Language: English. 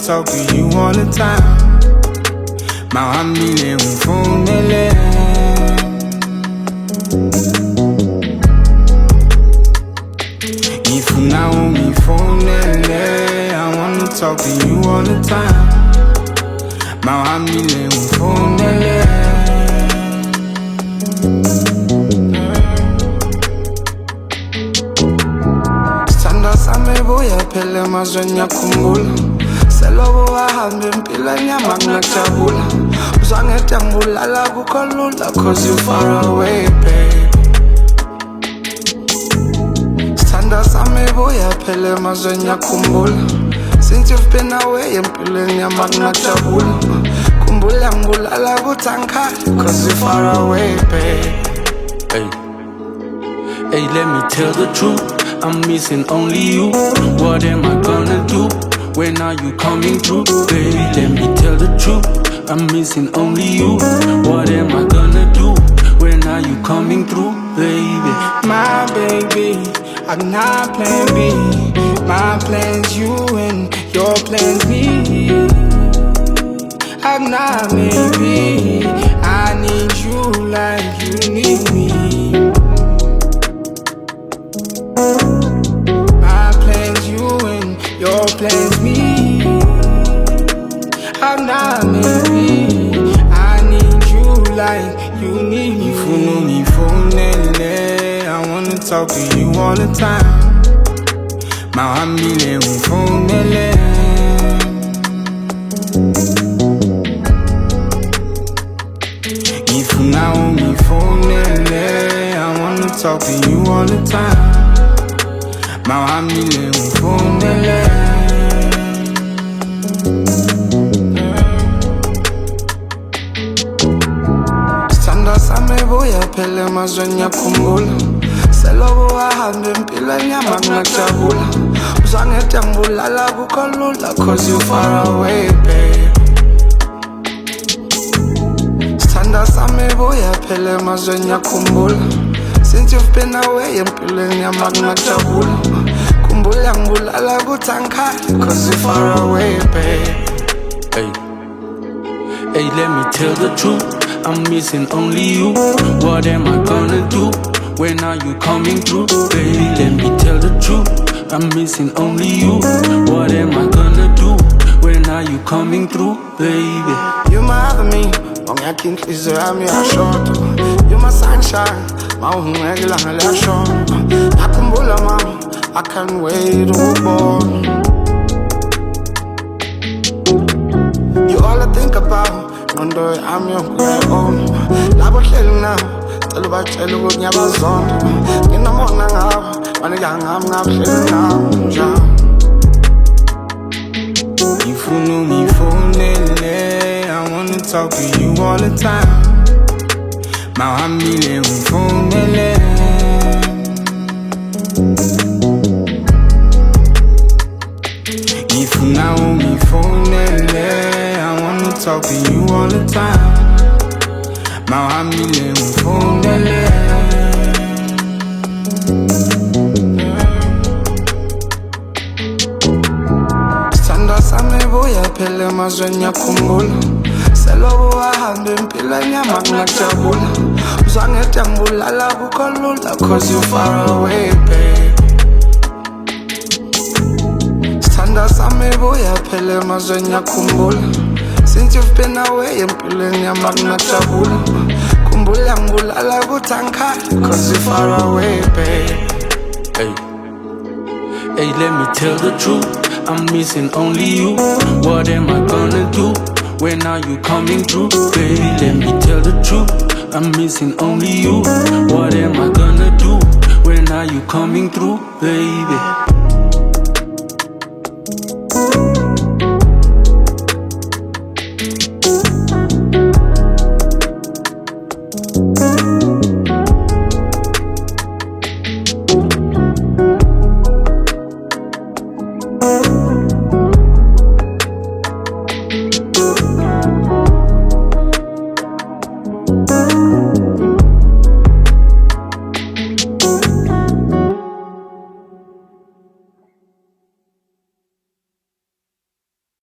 talk to you all the time. Mawambile umfonele. Ifuna umifonele. I wanna talk to you all the time. Mawambile umfonele. Standa samebuya phele mazweni yakhumbula. Selobo wahambe empilweni yamangajabula. Uzangethe ngibulala kukho lula cause you far away babe. Standa samebuya phele mazweni yakhumbula. Since you've been away empilweni yamangajabula. Kumbula ngibulala kuthi angikhali cause you far away babe. Hey, hey, let me tell the truth. I'm missing only you. What am I gonna do? When are you coming through? Baby, let me tell the truth. I'm missing only you. What am I gonna do? When are you coming through? Baby, my baby, I'm not plan B. My plan's you and your plan's me. I'm not maybe. I need you like you need me. My plan's you and your plan's me. I'm not maybe. I need you like you need me. Ifunu ngifonele. I wanna talk to you all the time. Mawambile umfonele. Ifuna ungifonele. I wanna talk to you all the time. Mawambile umfonele. Standa samebuya phele mazweni yakhumbula. Selobo wahambe empilweni yamangajabula. Uzangethe ngibulala kukho lula cause you far away babe. Standa samebuya phele mazweni yakhumbula. Since you've been away empilweni yamangajabula. Kumbula ngibulala kuthi angikhali cause you far away babe. hey, hey, let me tell the truth. I'm missing only you. What am I gonna do? When are you coming through? Baby, let me tell the truth. I'm missing only you. What am I gonna do? When are you coming through? Baby, You my other me. Ongiyakha inhliziyo yami yashoda. You my sunshine. Mawungeke ilanga liyashona. Ngiyakhumbula mama. I can't wait ukubona. You all I think about. Ngondo yami yokuyona. Labo hleli nawe. Cela ubatshele ukuthi ngiyabazonda. Nginomona ngabo. Banika ngami ngabuhleli nawe njalo. Ifunu ngifonele. I wanna talk to you all the time. Mawambile umfonele. Ifuna ungifonele. I wanna talk to you all the time. Mawambile umfonele. Standa samebuya phele mazweni yakhumbula. Selobo wahambe empilweni yamangajabula. Uzangethe ngibulala kukho lula cause you far away babe. Standa samebuya phele mazweni yakhumbula. Since you've been away empilweni yamangajabula. Kumbula ngibulala kuthi angikhali cause you far away babe. hey, hey, let me tell the truth. I'm missing only you. What am I gonna do? When are you coming through? Baby, let me tell the truth. I'm missing only you. What am I gonna do? When are you coming through? Baby.